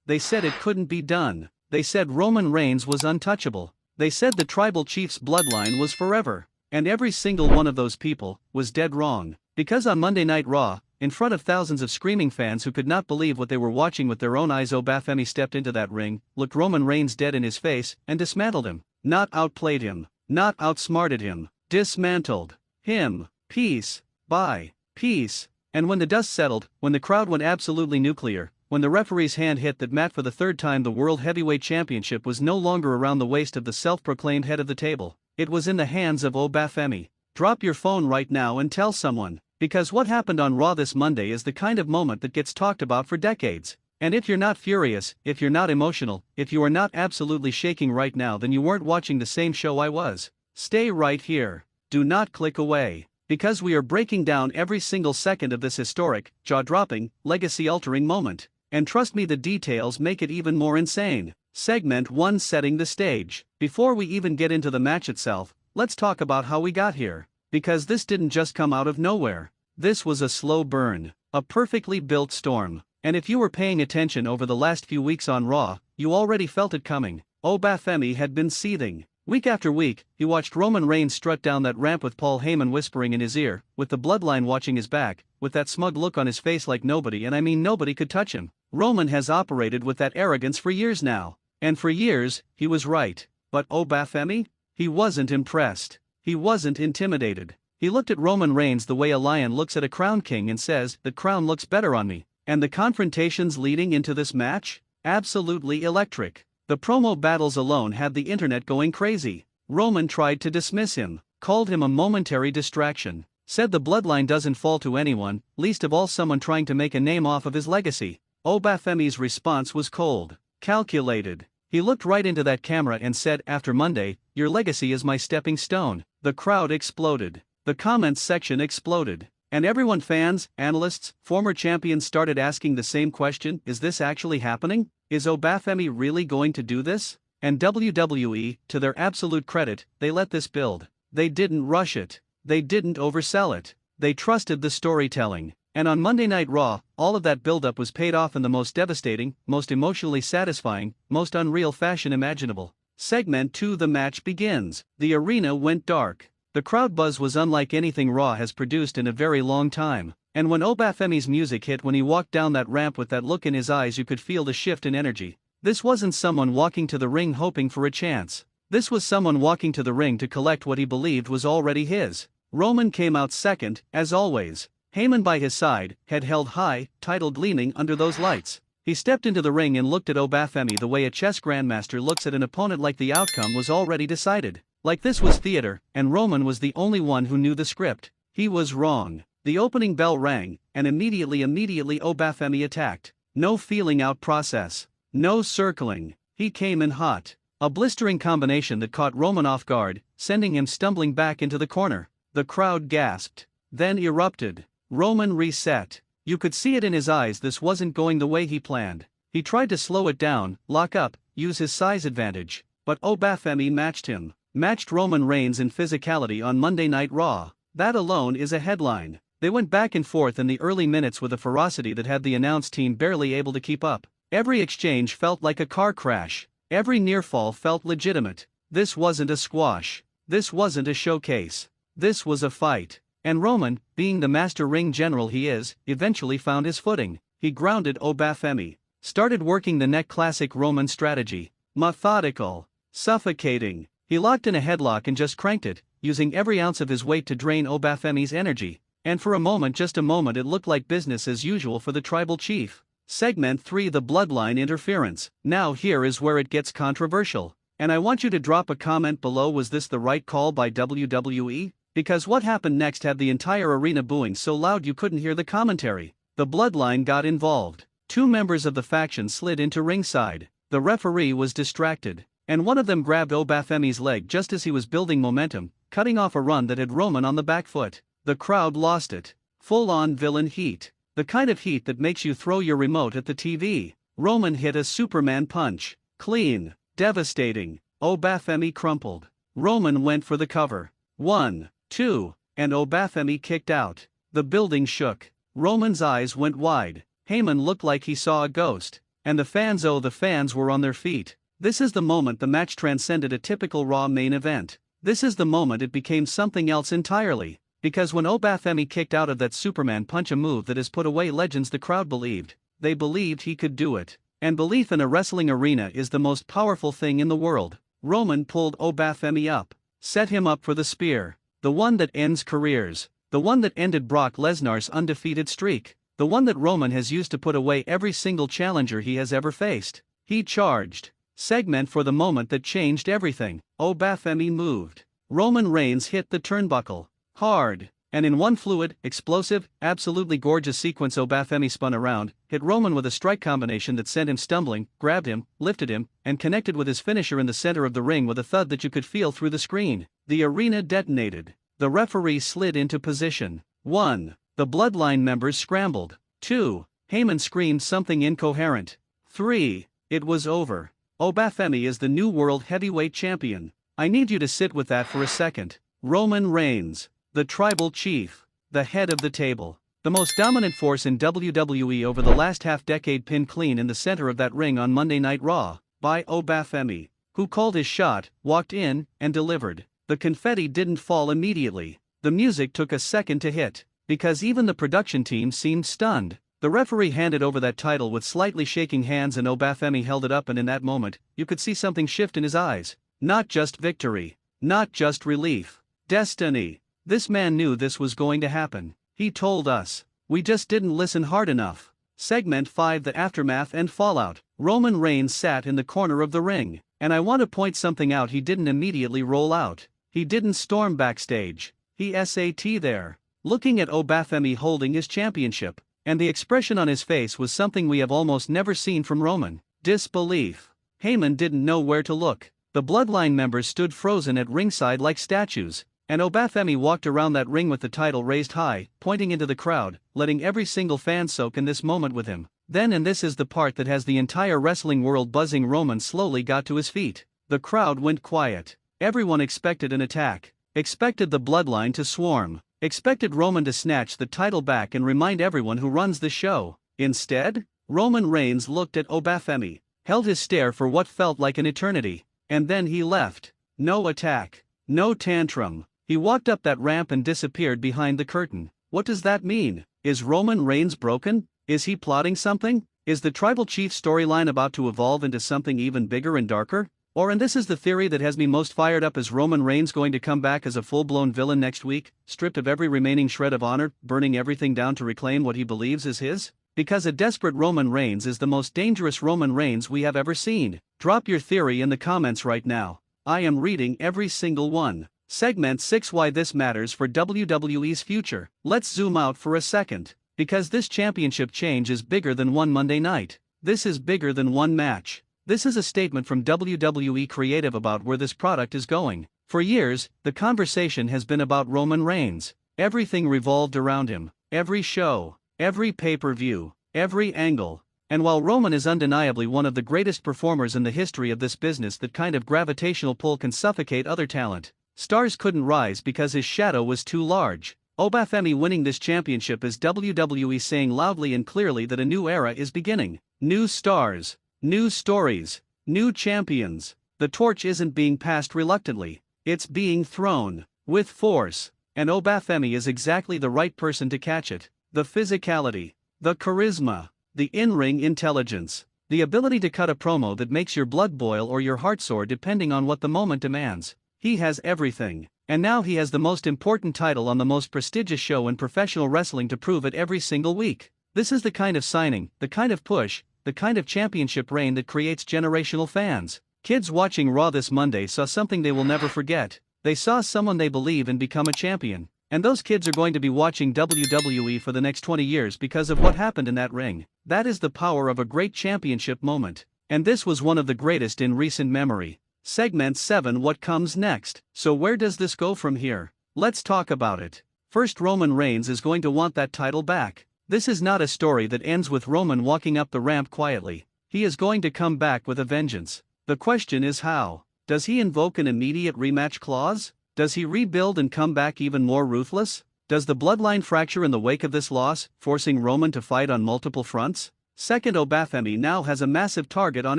They said it couldn't be done. They said Roman Reigns was untouchable. They said the tribal chief's bloodline was forever. And every single one of those people was dead wrong. Because on Monday Night Raw, in front of thousands of screaming fans who could not believe what they were watching with their own eyes, Oba Femi stepped into that ring, looked Roman Reigns dead in his face, and dismantled him. Not outplayed him. Not outsmarted him. Dismantled him. Peace. Bye. Peace. And when the dust settled, when the crowd went absolutely nuclear, when the referee's hand hit that mat for the third time, the World Heavyweight Championship was no longer around the waist of the self-proclaimed head of the table. It was in the hands of Oba Femi. Drop your phone right now and tell someone, because what happened on Raw this Monday is the kind of moment that gets talked about for decades. And if you're not furious, if you're not emotional, if you are not absolutely shaking right now, then you weren't watching the same show I was. Stay right here. Do not click away. Because we are breaking down every single second of this historic, jaw-dropping, legacy-altering moment. And trust me, the details make it even more insane. Segment 1: Setting the stage. Before we even get into the match itself, let's talk about how we got here. Because this didn't just come out of nowhere. This was a slow burn. A perfectly built storm. And if you were paying attention over the last few weeks on Raw, you already felt it coming. Oba Femi had been seething. Week after week, he watched Roman Reigns strut down that ramp with Paul Heyman whispering in his ear, with the bloodline watching his back, with that smug look on his face like nobody, and I mean nobody, could touch him. Roman has operated with that arrogance for years now. And for years, he was right. But Oba Femi? He wasn't impressed. He wasn't intimidated. He looked at Roman Reigns the way a lion looks at a crowned king and says, "That crown looks better on me." And the confrontations leading into this match? Absolutely electric. The promo battles alone had the internet going crazy. Roman tried to dismiss him, called him a momentary distraction, said the bloodline doesn't fall to anyone, least of all someone trying to make a name off of his legacy. Oba Femi's response was cold, calculated. He looked right into that camera and said, "After Monday, your legacy is my stepping stone." The crowd exploded. The comments section exploded. And everyone, fans, analysts, former champions, started asking the same question: is this actually happening? Is Oba Femi really going to do this? And WWE, to their absolute credit, they let this build. They didn't rush it. They didn't oversell it. They trusted the storytelling. And on Monday Night Raw, all of that buildup was paid off in the most devastating, most emotionally satisfying, most unreal fashion imaginable. Segment 2: The match begins. The arena went dark. The crowd buzz was unlike anything Raw has produced in a very long time. And when Oba Femi's music hit, when he walked down that ramp with that look in his eyes, you could feel the shift in energy. This wasn't someone walking to the ring hoping for a chance. This was someone walking to the ring to collect what he believed was already his. Roman came out second, as always. Heyman by his side, head held high, title gleaming under those lights. He stepped into the ring and looked at Oba Femi the way a chess grandmaster looks at an opponent, like the outcome was already decided. Like this was theater, and Roman was the only one who knew the script. He was wrong. The opening bell rang, and immediately Oba Femi attacked. No feeling out process. No circling. He came in hot. A blistering combination that caught Roman off guard, sending him stumbling back into the corner. The crowd gasped. Then erupted. Roman reset. You could see it in his eyes. This wasn't going the way he planned. He tried to slow it down, lock up, use his size advantage. But Oba Femi matched him. Matched Roman Reigns in physicality on Monday Night Raw. That alone is a headline. They went back and forth in the early minutes with a ferocity that had the announce team barely able to keep up. Every exchange felt like a car crash. Every near fall felt legitimate. This wasn't a squash. This wasn't a showcase. This was a fight. And Roman, being the master ring general he is, eventually found his footing. He grounded Oba Femi. Started working the neck classic Roman strategy. Methodical. Suffocating. He locked in a headlock and just cranked it, using every ounce of his weight to drain Oba Femi's energy. And for a moment, just a moment, it looked like business as usual for the tribal chief. Segment 3: The bloodline interference. Now here is where it gets controversial. And I want you to drop a comment below. Was this the right call by WWE? Because what happened next had the entire arena booing so loud you couldn't hear the commentary. The bloodline got involved. Two members of the faction slid into ringside. The referee was distracted. And one of them grabbed Oba Femi's leg just as he was building momentum, cutting off a run that had Roman on the back foot. The crowd lost it. Full-on villain heat. The kind of heat that makes you throw your remote at the TV. Roman hit a Superman punch. Clean. Devastating. Oba Femi crumpled. Roman went for the cover. 1, 2, and Oba Femi kicked out. The building shook. Roman's eyes went wide. Heyman looked like he saw a ghost. and the fans were on their feet. This is the moment the match transcended a typical Raw main event. This is the moment it became something else entirely. Because when Oba Femi kicked out of that Superman punch, a move that has put away legends, the crowd believed. They believed he could do it. And belief in a wrestling arena is the most powerful thing in the world. Roman pulled Oba Femi up. Set him up for the spear. The one that ends careers. The one that ended Brock Lesnar's undefeated streak. The one that Roman has used to put away every single challenger he has ever faced. He charged. Segment for the moment that changed everything. Oba Femi moved. Roman Reigns hit the turnbuckle. Hard. And in one fluid, explosive, absolutely gorgeous sequence, Oba Femi spun around, hit Roman with a strike combination that sent him stumbling, grabbed him, lifted him, and connected with his finisher in the center of the ring with a thud that you could feel through the screen. The arena detonated. The referee slid into position. 1. The bloodline members scrambled. 2. Heyman screamed something incoherent. 3. It was over. Oba Femi is the new World Heavyweight Champion. I need you to sit with that for a second. Roman Reigns. The tribal chief, the head of the table, the most dominant force in WWE over the last half-decade, pinned clean in the center of that ring on Monday Night Raw, by Oba Femi, who called his shot, walked in, and delivered. The confetti didn't fall immediately. The music took a second to hit, because even the production team seemed stunned. The referee handed over that title with slightly shaking hands, and Oba Femi held it up, and in that moment, you could see something shift in his eyes. Not just victory. Not just relief. Destiny. This man knew this was going to happen. He told us. We just didn't listen hard enough. Segment 5: The Aftermath and Fallout. Roman Reigns sat in the corner of the ring, and I want to point something out. He didn't immediately roll out. He didn't storm backstage. He sat there, looking at Oba Femi holding his championship, and the expression on his face was something we have almost never seen from Roman. Disbelief. Heyman didn't know where to look. The bloodline members stood frozen at ringside like statues. And Oba Femi walked around that ring with the title raised high, pointing into the crowd, letting every single fan soak in this moment with him. Then, and this is the part that has the entire wrestling world buzzing, Roman slowly got to his feet. The crowd went quiet. Everyone expected an attack. Expected the bloodline to swarm. Expected Roman to snatch the title back and remind everyone who runs the show. Instead, Roman Reigns looked at Oba Femi, held his stare for what felt like an eternity, and then he left. No attack. No tantrum. He walked up that ramp and disappeared behind the curtain. What does that mean? Is Roman Reigns broken? Is he plotting something? Is the tribal chief storyline about to evolve into something even bigger and darker? Or, and this is the theory that has me most fired up, is Roman Reigns going to come back as a full-blown villain next week, stripped of every remaining shred of honor, burning everything down to reclaim what he believes is his? Because a desperate Roman Reigns is the most dangerous Roman Reigns we have ever seen. Drop your theory in the comments right now. I am reading every single one. Segment 6: Why this matters for WWE's future. Let's zoom out for a second. Because this championship change is bigger than one Monday night. This is bigger than one match. This is a statement from WWE Creative about where this product is going. For years, the conversation has been about Roman Reigns. Everything revolved around him. Every show, every pay-per-view, every angle. And while Roman is undeniably one of the greatest performers in the history of this business, that kind of gravitational pull can suffocate other talent. Stars couldn't rise because his shadow was too large. Oba Femi winning this championship is WWE saying loudly and clearly that a new era is beginning. New stars, new stories, new champions. The torch isn't being passed reluctantly. It's being thrown with force. And Oba Femi is exactly the right person to catch it. The physicality, the charisma, the in-ring intelligence, the ability to cut a promo that makes your blood boil or your heart soar depending on what the moment demands. He has everything, and now he has the most important title on the most prestigious show in professional wrestling to prove it every single week. This is the kind of signing, the kind of push, the kind of championship reign that creates generational fans. Kids watching Raw this Monday saw something they will never forget. They saw someone they believe in become a champion. And those kids are going to be watching WWE for the next 20 years because of what happened in that ring. That is the power of a great championship moment. And this was one of the greatest in recent memory. Segment 7: What comes next? So where does this go from here? Let's talk about it. First, Roman Reigns is going to want that title back. This is not a story that ends with Roman walking up the ramp quietly. He is going to come back with a vengeance. The question is how. Does he invoke an immediate rematch clause? Does he rebuild and come back even more ruthless? Does the bloodline fracture in the wake of this loss, forcing Roman to fight on multiple fronts? Second, Oba Femi now has a massive target on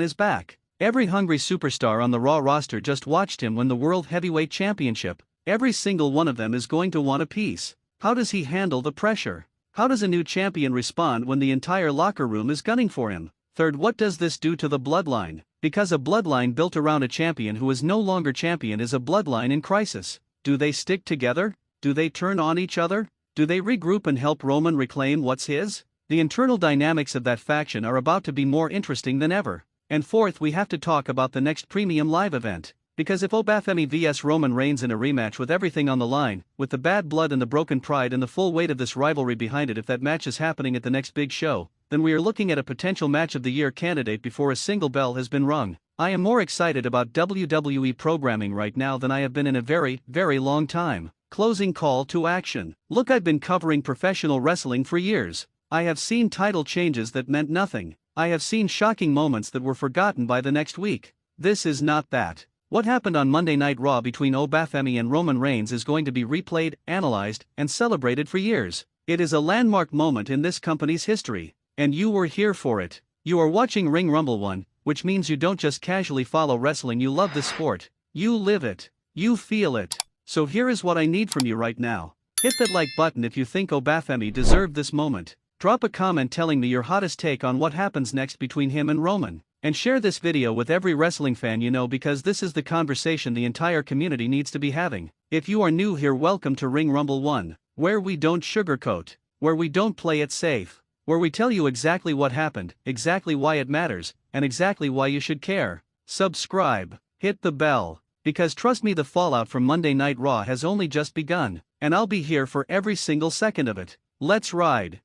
his back. Every hungry superstar on the Raw roster just watched him win the World Heavyweight Championship. Every single one of them is going to want a piece. How does he handle the pressure? How does a new champion respond when the entire locker room is gunning for him? Third, what does this do to the bloodline? Because a bloodline built around a champion who is no longer champion is a bloodline in crisis. Do they stick together? Do they turn on each other? Do they regroup and help Roman reclaim what's his? The internal dynamics of that faction are about to be more interesting than ever. And fourth, we have to talk about the next premium live event. Because if Oba Femi vs Roman Reigns in a rematch with everything on the line, with the bad blood and the broken pride and the full weight of this rivalry behind it, if that match is happening at the next big show, then we are looking at a potential match of the year candidate before a single bell has been rung. I am more excited about WWE programming right now than I have been in a very, very long time. Closing call to action. Look, I've been covering professional wrestling for years. I have seen title changes that meant nothing. I have seen shocking moments that were forgotten by the next week. This is not that. What happened on Monday Night Raw between Oba Femi and Roman Reigns is going to be replayed, analyzed, and celebrated for years. It is a landmark moment in this company's history. And you were here for it. You are watching Ring Rumble 1, which means you don't just casually follow wrestling, you love the sport. You live it. You feel it. So here is what I need from you right now. Hit that like button if you think Oba Femi deserved this moment. Drop a comment telling me your hottest take on what happens next between him and Roman. And share this video with every wrestling fan you know, because this is the conversation the entire community needs to be having. If you are new here, welcome to Ring Rumble 1, where we don't sugarcoat, where we don't play it safe, where we tell you exactly what happened, exactly why it matters, and exactly why you should care. Subscribe, hit the bell, because trust me, the fallout from Monday Night Raw has only just begun, and I'll be here for every single second of it. Let's ride.